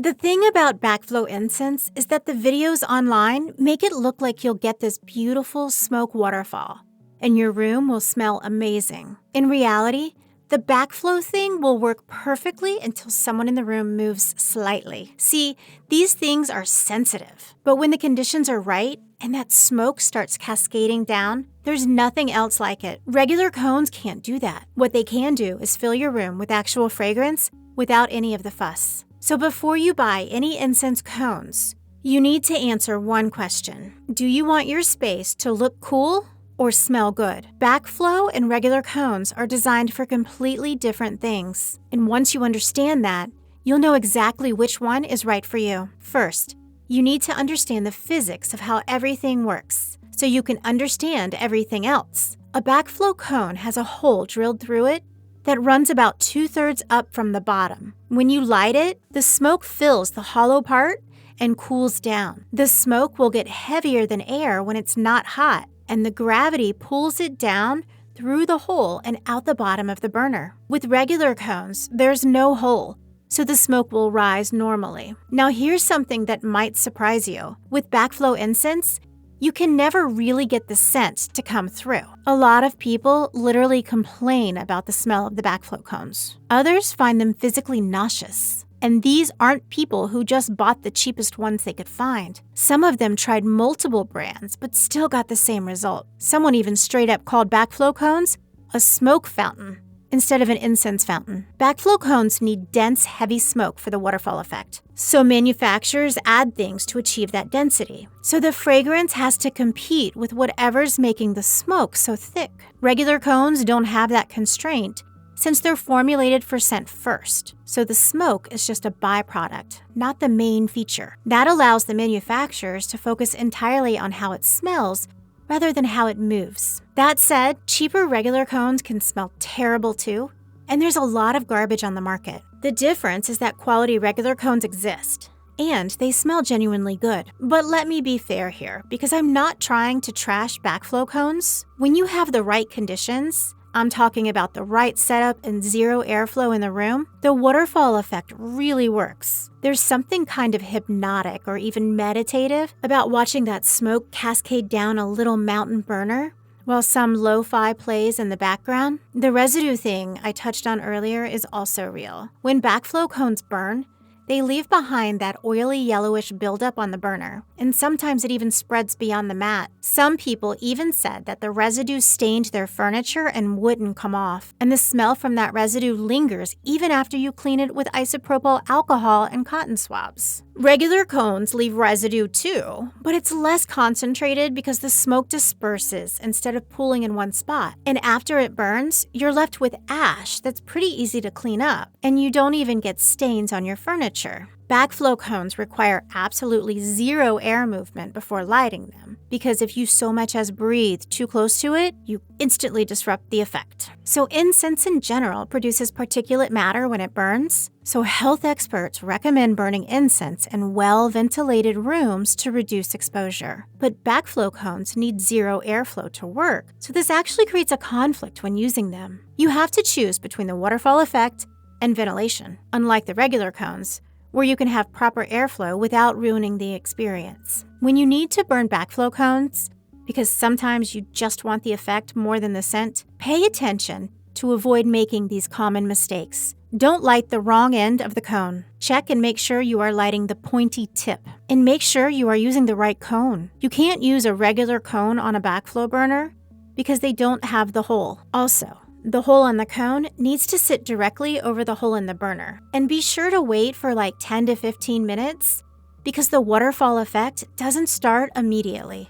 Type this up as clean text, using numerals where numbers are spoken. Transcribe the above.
The thing about Backflow incense is that the videos online make it look like you'll get this beautiful smoke waterfall, and your room will smell amazing. In reality, the backflow thing will work perfectly until someone in the room moves slightly. See, these things are sensitive, but when the conditions are right and that smoke starts cascading down, there's nothing else like it. Regular cones can't do that. What they can do is fill your room with actual fragrance without any of the fuss. So before you buy any incense cones, you need to answer one question. Do you want your space to look cool or smell good? Backflow and regular cones are designed for completely different things. And once you understand that, you'll know exactly which one is right for you. First, you need to understand the physics of how everything works, so you can understand everything else. A backflow cone has a hole drilled through it that runs about 2/3 up from the bottom. When you light it, the smoke fills the hollow part and cools down. The smoke will get heavier than air when it's not hot, and the gravity pulls it down through the hole and out the bottom of the burner. With regular cones, there's no hole, so the smoke will rise normally. Now here's something that might surprise you. With backflow incense, you can never really get the scent to come through. A lot of people literally complain about the smell of the backflow cones. Others find them physically nauseous. And these aren't people who just bought the cheapest ones they could find. Some of them tried multiple brands, but still got the same result. Someone even straight up called backflow cones a smoke fountain instead of an incense fountain. Backflow cones need dense, heavy smoke for the waterfall effect. So manufacturers add things to achieve that density. So the fragrance has to compete with whatever's making the smoke so thick. Regular cones don't have that constraint, since they're formulated for scent first, so the smoke is just a byproduct, not the main feature. That allows the manufacturers to focus entirely on how it smells rather than how it moves. That said, cheaper regular cones can smell terrible too, and there's a lot of garbage on the market. The difference is that quality regular cones exist, and they smell genuinely good. But let me be fair here, because I'm not trying to trash backflow cones. When you have the right conditions, I'm talking about the right setup and zero airflow in the room, the waterfall effect really works. There's something kind of hypnotic or even meditative about watching that smoke cascade down a little mountain burner while some lo-fi plays in the background. The residue thing I touched on earlier is also real. When backflow cones burn, they leave behind that oily yellowish buildup on the burner, and sometimes it even spreads beyond the mat. Some people even said that the residue stained their furniture and wouldn't come off, and the smell from that residue lingers even after you clean it with isopropyl alcohol and cotton swabs. Regular cones leave residue too, but it's less concentrated because the smoke disperses instead of pooling in one spot. And after it burns, you're left with ash that's pretty easy to clean up, and you don't even get stains on your furniture. Backflow cones require absolutely zero air movement before lighting them, because if you so much as breathe too close to it, you instantly disrupt the effect. So incense in general produces particulate matter when it burns, so health experts recommend burning incense in well-ventilated rooms to reduce exposure. But backflow cones need zero airflow to work, so this actually creates a conflict when using them. You have to choose between the waterfall effect and ventilation, unlike the regular cones, where you can have proper airflow without ruining the experience. When you need to burn backflow cones, because sometimes you just want the effect more than the scent, pay attention to avoid making these common mistakes. Don't light the wrong end of the cone. Check and make sure you are lighting the pointy tip. And make sure you are using the right cone. You can't use a regular cone on a backflow burner because they don't have the hole. Also, the hole on the cone needs to sit directly over the hole in the burner. And be sure to wait for like 10 to 15 minutes because the waterfall effect doesn't start immediately.